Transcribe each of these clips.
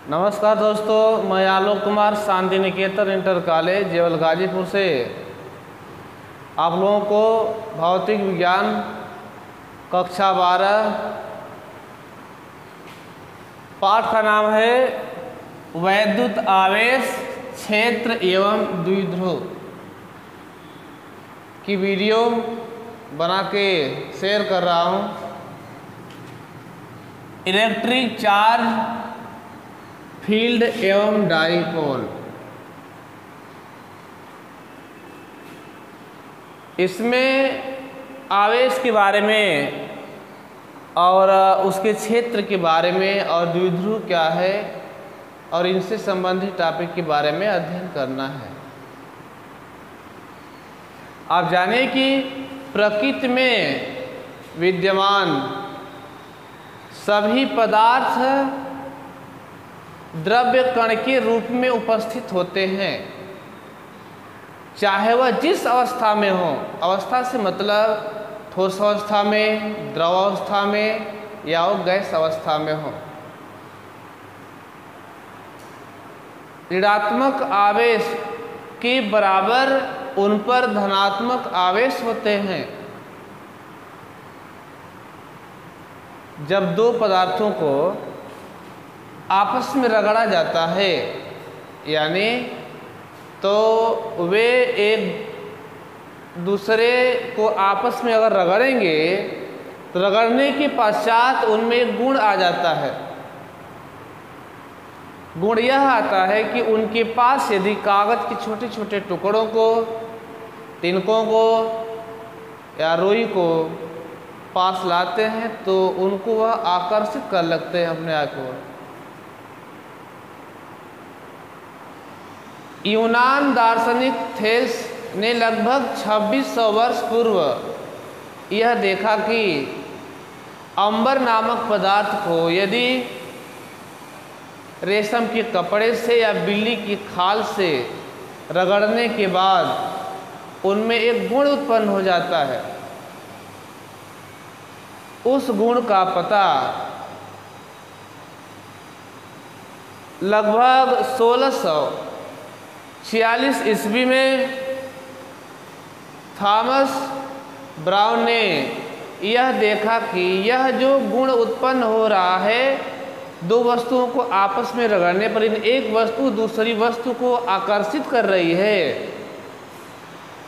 नमस्कार दोस्तों, मैं आलोक कुमार शांति निकेतन इंटर कॉलेज जेवल गाजीपुर से आप लोगों को भौतिक विज्ञान कक्षा 12 पाठ का नाम है वैद्युत आवेश क्षेत्र एवं द्विध्रुव की वीडियो बना के शेयर कर रहा हूँ। इलेक्ट्रिक चार्ज फील्ड एवं डाइपोल, इसमें आवेश के बारे में और उसके क्षेत्र के बारे में और द्विध्रुव क्या है और इनसे संबंधित टॉपिक के बारे में अध्ययन करना है। आप जानें कि प्रकृति में विद्यमान सभी पदार्थ द्रव्य कण के रूप में उपस्थित होते हैं, चाहे वह जिस अवस्था में हो। अवस्था से मतलब ठोस अवस्था में, द्रव अवस्था में या वो गैस अवस्था में हो। ऋणात्मक आवेश के बराबर उन पर धनात्मक आवेश होते हैं। जब दो पदार्थों को आपस में रगड़ा जाता है, यानी तो वे एक दूसरे को आपस में अगर रगड़ेंगे तो रगड़ने के पश्चात उनमें एक गुण आ जाता है। गुण यह आता है कि उनके पास यदि कागज के छोटे छोटे टुकड़ों को, तिनकों को या रुई को पास लाते हैं तो उनको वह आकर्षित कर लगते हैं अपने आप को। यूनान दार्शनिक थेल्स ने लगभग 2600 वर्ष पूर्व यह देखा कि अंबर नामक पदार्थ को यदि रेशम के कपड़े से या बिल्ली की खाल से रगड़ने के बाद उनमें एक गुण उत्पन्न हो जाता है। उस गुण का पता लगभग 1646 ईस्वी में थॉमस ब्राउन ने यह देखा कि यह जो गुण उत्पन्न हो रहा है दो वस्तुओं को आपस में रगड़ने पर एक वस्तु दूसरी वस्तु को आकर्षित कर रही है।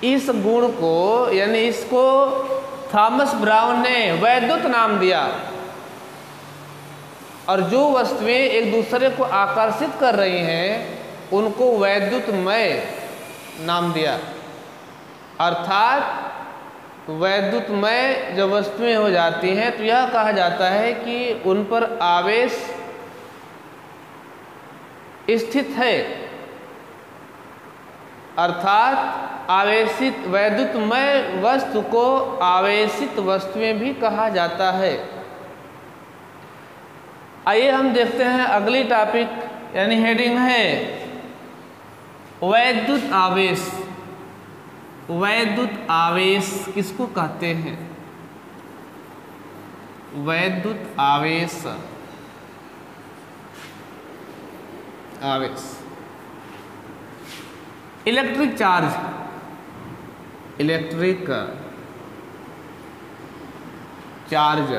इस गुण को यानी इसको थॉमस ब्राउन ने वैद्युत नाम दिया और जो वस्तुएं एक दूसरे को आकर्षित कर रही हैं उनको वैद्युतमय नाम दिया। अर्थात वैद्युतमय जब वस्तुएं हो जाती हैं तो यह कहा जाता है कि उन पर आवेश स्थित है। अर्थात आवेशित वैद्युतमय वस्तु को आवेशित वस्तुएं भी कहा जाता है। आइए हम देखते हैं अगली टॉपिक, यानी हेडिंग है वैद्युत आवेश। वैद्युत आवेश किसको कहते हैं? वैद्युत आवेश, इलेक्ट्रिक चार्ज, इलेक्ट्रिक चार्ज।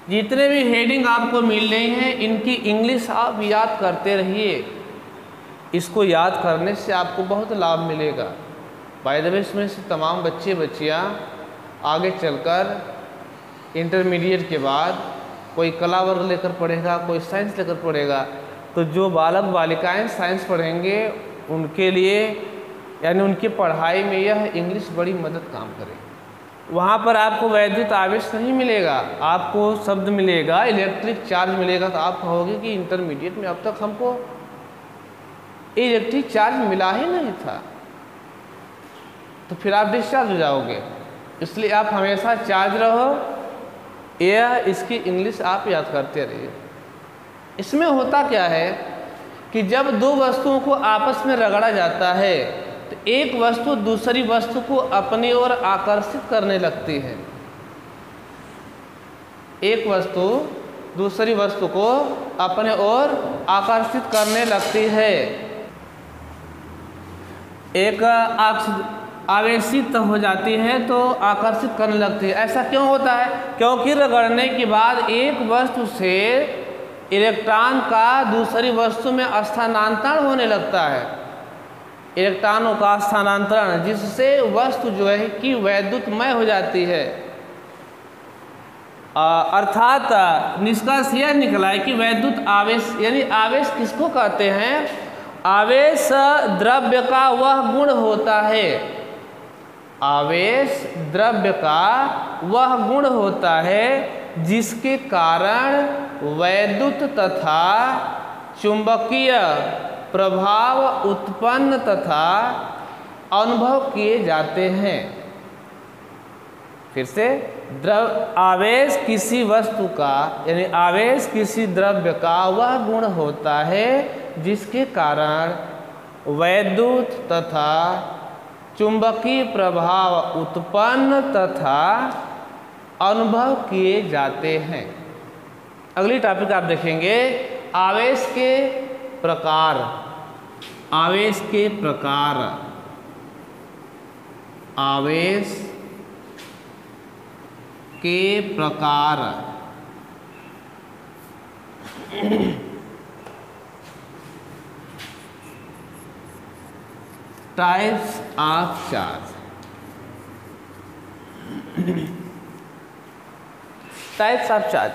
जितने भी हेडिंग आपको मिल रही हैं इनकी इंग्लिश आप याद करते रहिए। इसको याद करने से आपको बहुत लाभ मिलेगा। बाय द वे इसमें से तमाम बच्चे बच्चियाँ आगे चलकर इंटरमीडिएट के बाद कोई कला वर्ग लेकर पढ़ेगा, कोई साइंस लेकर पढ़ेगा, तो जो बालक बालिकाएं साइंस पढ़ेंगे उनके लिए यानी उनकी पढ़ाई में यह इंग्लिश बड़ी मदद काम करेगी। वहाँ पर आपको वैद्युत आवेश नहीं मिलेगा, आपको शब्द मिलेगा इलेक्ट्रिक चार्ज मिलेगा। तो आप कहोगे कि इंटरमीडिएट में अब तक हमको इलेक्ट्रिक चार्ज मिला ही नहीं था, तो फिर आप डिस्चार्ज हो जाओगे। इसलिए आप हमेशा चार्ज रहो, यह इसकी इंग्लिश आप याद करते रहिए। इसमें होता क्या है कि जब दो वस्तुओं को आपस में रगड़ा जाता है तो एक वस्तु दूसरी वस्तु को अपनी ओर आकर्षित करने लगती है। एक वस्तु दूसरी वस्तु को अपने ओर आकर्षित करने लगती है। एक आवेशित हो जाती है तो आकर्षित करने लगती है। ऐसा क्यों होता है? क्योंकि रगड़ने के बाद एक वस्तु से इलेक्ट्रॉन का दूसरी वस्तु में स्थानांतरण होने लगता है। इलेक्ट्रॉनों का स्थानांतरण, जिससे वस्तु जो है कि वैद्युतमय हो जाती है। अर्थात निष्कर्ष यह निकला है कि वैद्युत आवेश, यानी आवेश किसको कहते हैं? आवेश द्रव्य का वह गुण होता है। आवेश द्रव्य का वह गुण होता है जिसके कारण वैद्युत तथा चुंबकीय प्रभाव उत्पन्न तथा अनुभव किए जाते हैं। फिर से, आवेश किसी वस्तु का, यानी आवेश किसी द्रव्य का वह गुण होता है जिसके कारण वैद्युत तथा चुंबकीय प्रभाव उत्पन्न तथा अनुभव किए जाते हैं। अगली टॉपिक आप देखेंगे, आवेश के प्रकार। आवेश के प्रकार। आवेश के प्रकार। Types of charge. Types of charge.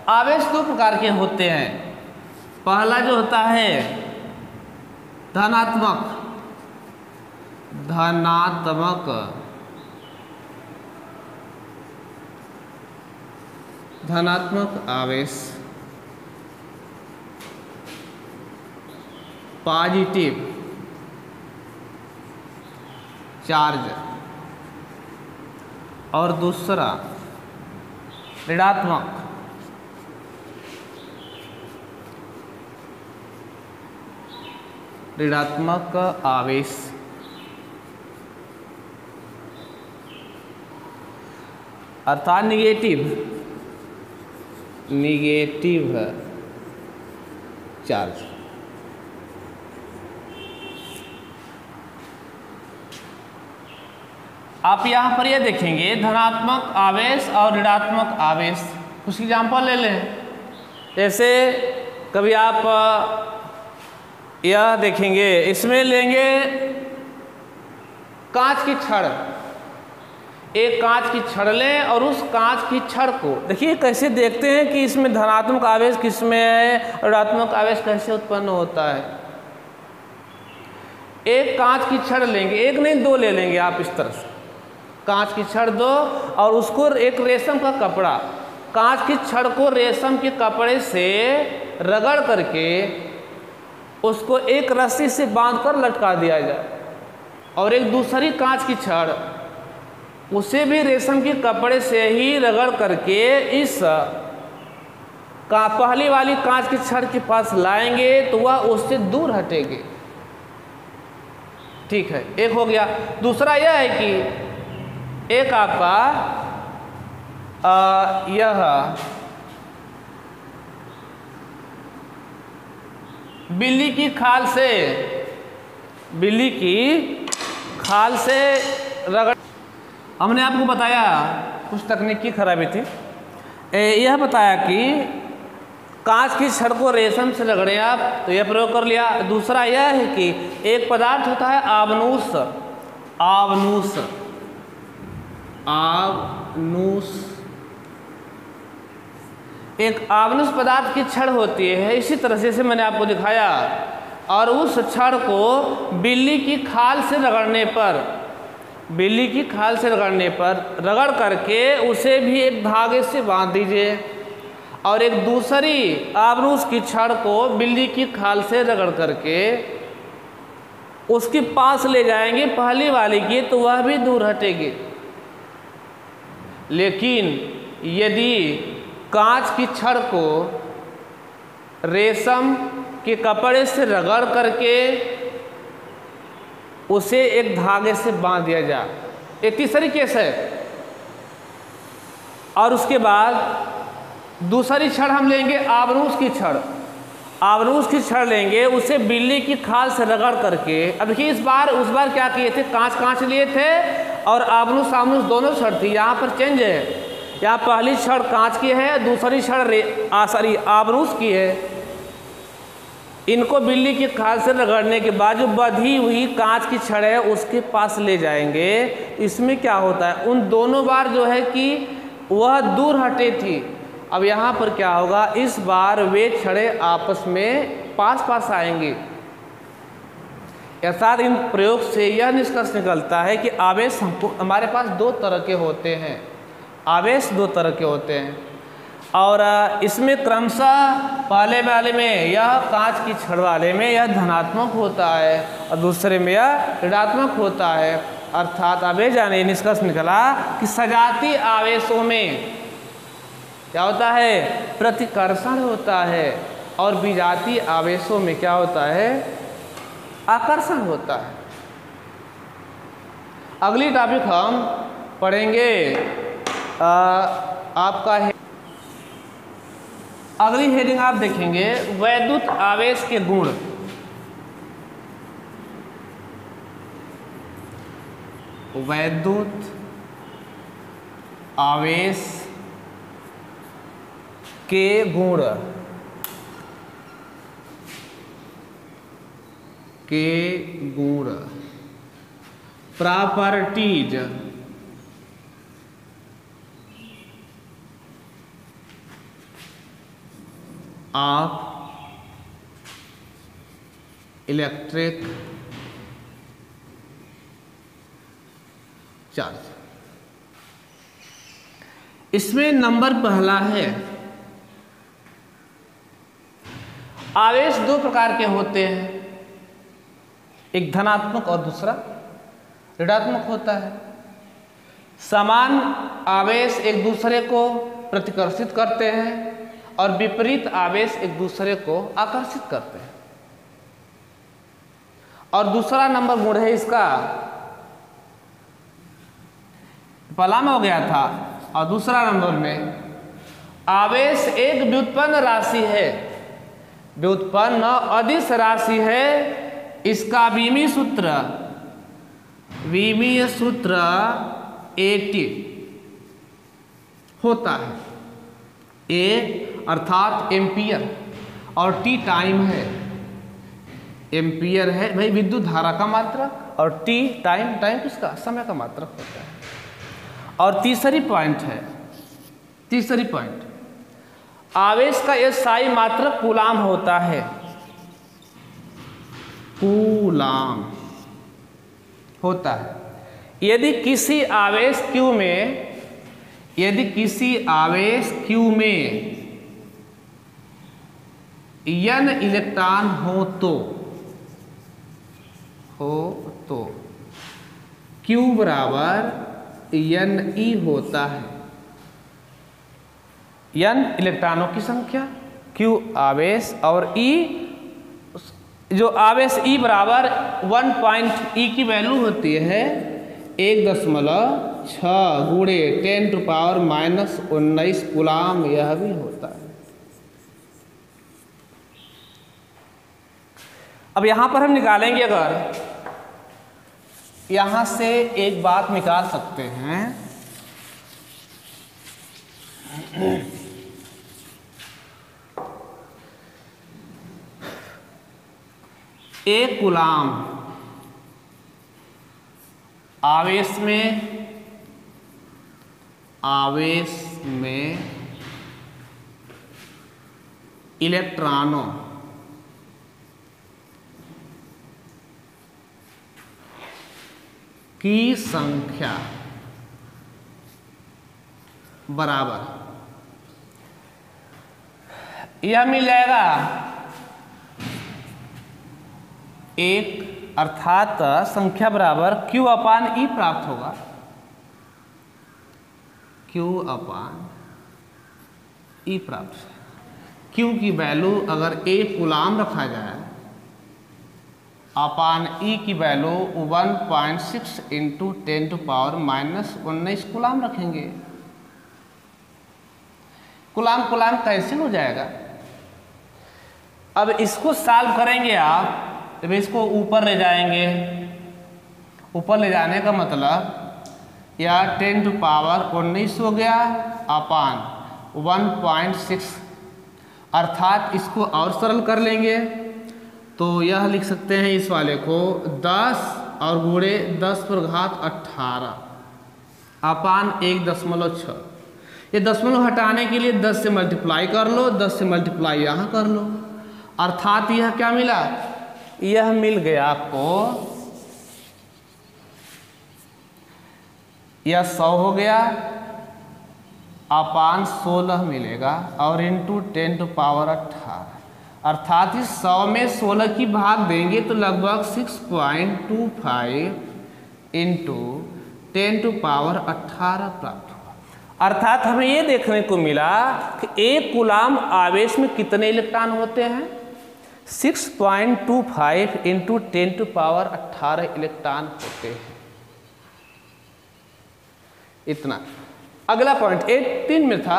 आवेश दो प्रकार के होते हैं। पहला जो होता है धनात्मक आवेश, पॉजिटिव चार्ज, और दूसरा ऋणात्मक आवेश। अर्थात निगेटिव चार्ज। आप यहाँ पर यह देखेंगे धनात्मक आवेश और ऋणात्मक आवेश। कुछ एग्जाम्पल ले लें। जैसे कभी आप यह देखेंगे, इसमें लेंगे कांच की छड़। एक कांच की छड़ लें और उस कांच की छड़ को देखिए, कैसे देखते हैं कि इसमें धनात्मक आवेश किसमें है, ऋणात्मक आवेश कैसे उत्पन्न होता है। एक कांच की छड़ लेंगे, एक नहीं दो ले लेंगे आप। इस तरह से कांच की छड़ दो और उसको एक रेशम का कपड़ा, कांच की छड़ को रेशम के कपड़े से रगड़ करके उसको एक रस्सी से बांधकर लटका दिया जाए, और एक दूसरी कांच की छड़ उसे भी रेशम के कपड़े से ही रगड़ करके इस पहली वाली कांच की छड़ के पास लाएंगे तो वह उससे दूर हटेगी। ठीक है, एक हो गया। दूसरा यह है कि एक आपका यह बिल्ली की खाल से रगड़। हमने आपको बताया कुछ तकनीकी खराबी थी। यह बताया कि कांच की छड़ को रेशम से रगड़े आप, तो यह प्रयोग कर लिया। दूसरा यह है कि एक पदार्थ होता है आवनूस। एक आवनुस पदार्थ की छड़ होती है, इसी तरह से मैंने आपको दिखाया, और उस छड़ को बिल्ली की खाल से रगड़ करके उसे भी एक धागे से बांध दीजिए, और एक दूसरी आवनुस की छड़ को बिल्ली की खाल से रगड़ करके उसके पास ले जाएंगे पहली वाली की, तो वह भी दूर हटेगी। लेकिन यदि कांच की छड़ को रेशम के कपड़े से रगड़ करके उसे एक धागे से बांध दिया जाए, ये तीसरी केस है। और उसके बाद दूसरी छड़ हम लेंगे आबनूस की छड़, आबनूस की छड़ लेंगे, उसे बिल्ली की खाल से रगड़ करके, अब देखिए उस बार क्या किए थे, कांच लिए थे और आबनूस दोनों छड़ थी। यहाँ पर चेंज है, यहाँ पहली छड़ कांच की है, दूसरी छड़ आबनूस की है। इनको बिल्ली की खाल से रगड़ने के बाद जो बधी हुई कांच की छड़ है उसके पास ले जाएंगे। इसमें क्या होता है, उन दोनों बार जो है कि वह दूर हटे थी, अब यहाँ पर क्या होगा, इस बार वे छड़ें आपस में पास आएंगी। अर्थात इन प्रयोग से यह निष्कर्ष निकलता है कि आवेश हमारे पास दो तरह के होते हैं, आवेश दो तरह के होते हैं और इसमें क्रमशः पहले वाले में यह कांच की छड़ वाले में यह धनात्मक होता है और दूसरे में यह ऋणात्मक होता है। अर्थात अब जाने निष्कर्ष निकला कि सजातीय आवेशों में क्या होता है, प्रतिकर्षण होता है और विजातीय आवेशों में क्या होता है, आकर्षण होता है। अगली टॉपिक हम पढ़ेंगे आपका अगली हेडिंग आप देखेंगे वैद्युत आवेश के गुण। वैद्युत आवेश के गुण प्रॉपर्टीज ऑफ इलेक्ट्रिक चार्ज। इसमें नंबर पहला है, आवेश दो प्रकार के होते हैं, एक धनात्मक और दूसरा ऋणात्मक होता है। समान आवेश एक दूसरे को प्रतिकर्षित करते हैं और विपरीत आवेश एक दूसरे को आकर्षित करते हैं। और दूसरा नंबर गुण है इसका, पहला में हो गया था और दूसरा नंबर में आवेश एक व्युत्पन्न राशि है, व्युत्पन्न अदिश राशि है। इसका विमीय सूत्र AT होता है, A अर्थात एम्पियर और T टाइम है, एम्पियर है भाई विद्युत धारा का मात्रक और T टाइम किसका, समय का मात्रक होता है। और तीसरी पॉइंट आवेश का SI मात्रक कूलाम होता है, कूलाम होता है। यदि किसी आवेश Q में N इलेक्ट्रॉन हो तो Q बराबर Ne होता है। N इलेक्ट्रॉनों की संख्या, Q आवेश और E जो आवेश E बराबर 1 पॉइंट E की वैल्यू होती है 1.6 गुणे 10⁻⁻19 कूलाम, यह भी होता है। अब यहां पर हम निकालेंगे, अगर यहां से एक बात निकाल सकते हैं, एक कूलाम आवेश में इलेक्ट्रॉनों की संख्या बराबर, यह मिल जाएगा एक, अर्थात संख्या बराबर Q/E प्राप्त होगा, Q/E प्राप्त। Q की वैल्यू अगर 1 कूलाम रखा जाए अपान E की वैल्यू 1.6 × 10⁻⁻19 कूलाम रखेंगे। कूलाम कूलाम कैंसिल हो जाएगा। अब इसको सॉल्व करेंगे आप, जब इसको ऊपर ले जाएंगे, ऊपर ले जाने का मतलब या 10 टू पावर 19 हो गया अपान 1.6, अर्थात इसको और सरल कर लेंगे तो यह लिख सकते हैं इस वाले को 10 और गुणे 10 पर घात 18 अपान 1.6। ये दशमलव हटाने के लिए 10 से मल्टीप्लाई कर लो, 10 से मल्टीप्लाई यहाँ कर लो, अर्थात यह क्या मिला, यह मिल गया आपको, यह 100 हो गया अपान 16 मिलेगा और इंटू 10 टू पावर 18, अर्थात इस 100 में 16 की भाग देंगे तो लगभग 6.25 इंटू 10 टू पावर 18 प्राप्त हुआ। अर्थात हमें ये देखने को मिला कि एक कूलाम आवेश में कितने इलेक्ट्रॉन होते हैं, 6.25 इंटू 10 टू पावर 18 इलेक्ट्रॉन होते हैं। इतना। अगला पॉइंट 18 में था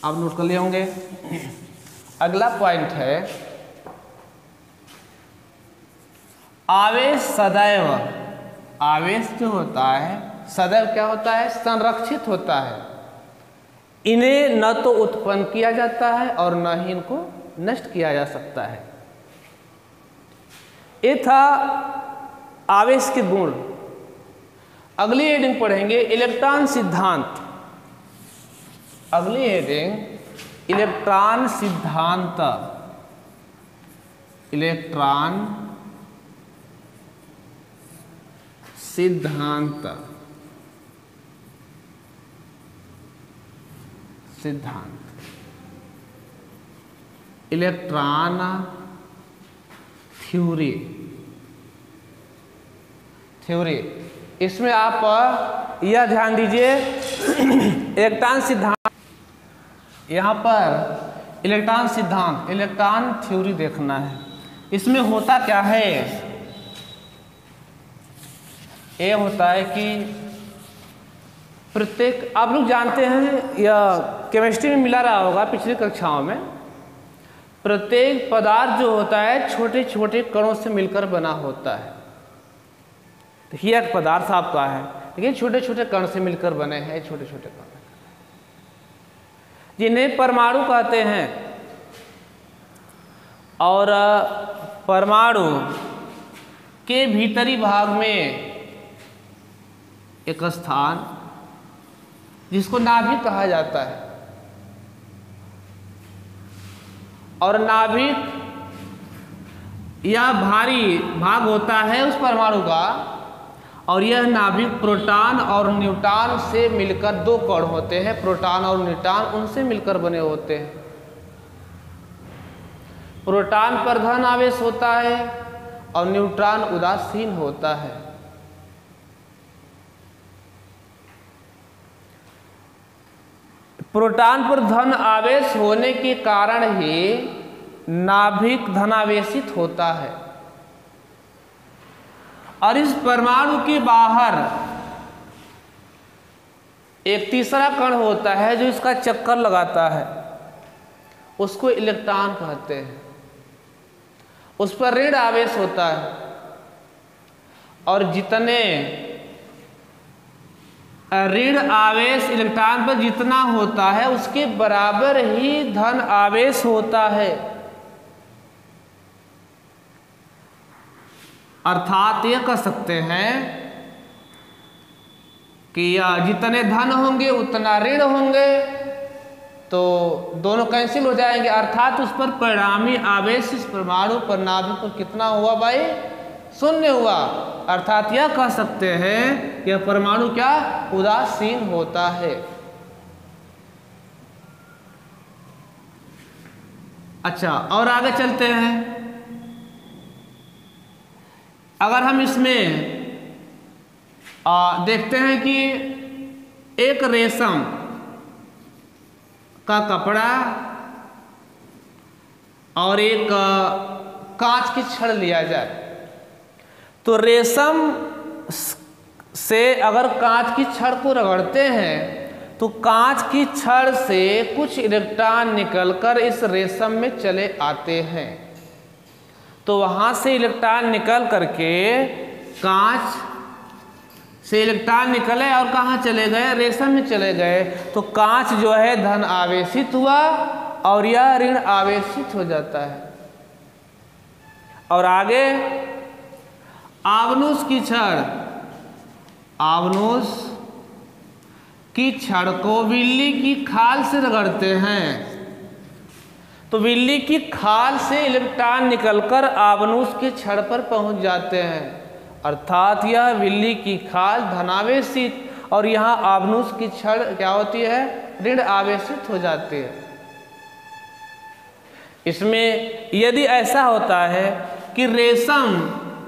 आप नोट कर लिए होंगे। अगला पॉइंट है आवेश सदैव, आवेश जो होता है सदैव क्या होता है, संरक्षित होता है। इन्हें न तो उत्पन्न किया जाता है और न ही इनको नष्ट किया जा सकता है। ये था आवेश के गुण। अगली हेडिंग पढ़ेंगे इलेक्ट्रॉन सिद्धांत। अगली हेडिंग इलेक्ट्रॉन सिद्धांत, इलेक्ट्रॉन सिद्धांत, सिद्धांत, इलेक्ट्रॉन थ्योरी, थ्योरी। इसमें आप यह ध्यान दीजिए इलेक्ट्रॉन सिद्धांत, यहाँ पर इलेक्ट्रॉन सिद्धांत, इलेक्ट्रॉन थ्योरी देखना है। इसमें होता क्या है, ये होता है कि प्रत्येक, आप लोग जानते हैं या केमिस्ट्री में मिला रहा होगा पिछली कक्षाओं में, प्रत्येक पदार्थ जो होता है छोटे छोटे कणों से मिलकर बना होता है। तो यह एक पदार्थ आपका है लेकिन छोटे छोटे कण से मिलकर बने हैं, छोटे छोटे कण जिन्हें परमाणु कहते हैं। और परमाणु के भीतरी भाग में एक स्थान जिसको नाभिक कहा जाता है, और नाभिक यह भारी भाग होता है उस परमाणु का, और यह नाभिक प्रोटॉन और न्यूट्रॉन से मिलकर, दो कण होते हैं प्रोटॉन और न्यूट्रॉन, उनसे मिलकर बने होते हैं। प्रोटॉन पर धन आवेश होता है और न्यूट्रॉन उदासीन होता है। प्रोटॉन पर धन आवेश होने के कारण ही नाभिक धनावेशित होता है। और इस परमाणु के बाहर एक तीसरा कण होता है जो इसका चक्कर लगाता है, उसको इलेक्ट्रॉन कहते हैं। उस पर ऋण आवेश होता है, और जितने ऋण आवेश इलेक्ट्रॉन पर जितना होता है उसके बराबर ही धन आवेश होता है। अर्थात ये कह सकते हैं कि जितने धन होंगे उतना ऋण होंगे, तो दोनों कैंसिल हो जाएंगे। अर्थात उस पर परिणामी आवेश इस परमाणु पर नाभिक पर कितना हुआ भाई, शून्य हुआ। अर्थात यह कह सकते हैं कि यह परमाणु क्या, उदासीन होता है। अच्छा, और आगे चलते हैं। अगर हम इसमें देखते हैं कि एक रेशम का कपड़ा और एक कांच की छड़ लिया जाए, तो रेशम से अगर कांच की छड़ को रगड़ते हैं तो कांच की छड़ से कुछ इलेक्ट्रॉन निकलकर इस रेशम में चले आते हैं। तो वहाँ से इलेक्ट्रॉन निकल करके कांच से इलेक्ट्रॉन निकले और कहाँ चले गए, रेशम में चले गए। तो कांच जो है धन आवेशित हुआ और यह ऋण आवेशित हो जाता है। और आगे आवनुस की छड़, आवनुस की छड़ को बिल्ली की खाल से रगड़ते हैं तो बिल्ली की खाल से इलेक्ट्रॉन निकलकर आवनुस की छड़ पर पहुंच जाते हैं। अर्थात यह बिल्ली की खाल धनावेशित और यहाँ आवनुस की छड़ क्या होती है, ऋण आवेशित हो जाती है। इसमें यदि ऐसा होता है कि रेशम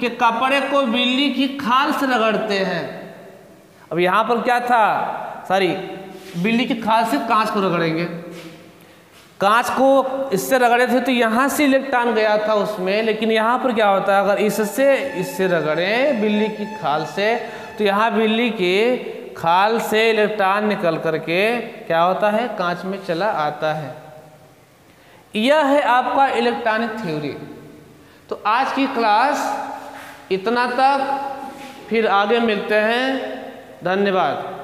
के कपड़े को बिल्ली की खाल से रगड़ते हैं, अब यहाँ पर क्या था, सॉरी बिल्ली की खाल से कांच को रगड़ेंगे, कांच को इससे रगड़े थे तो यहाँ से इलेक्ट्रॉन गया था उसमें, लेकिन यहाँ पर क्या होता है, अगर इससे रगड़े बिल्ली की खाल से तो यहाँ बिल्ली की खाल से इलेक्ट्रॉन निकल करके क्या होता है, कांच में चला आता है। यह है आपका इलेक्ट्रॉनिक थ्योरी। तो आज की क्लास इतना तक, फिर आगे मिलते हैं। धन्यवाद।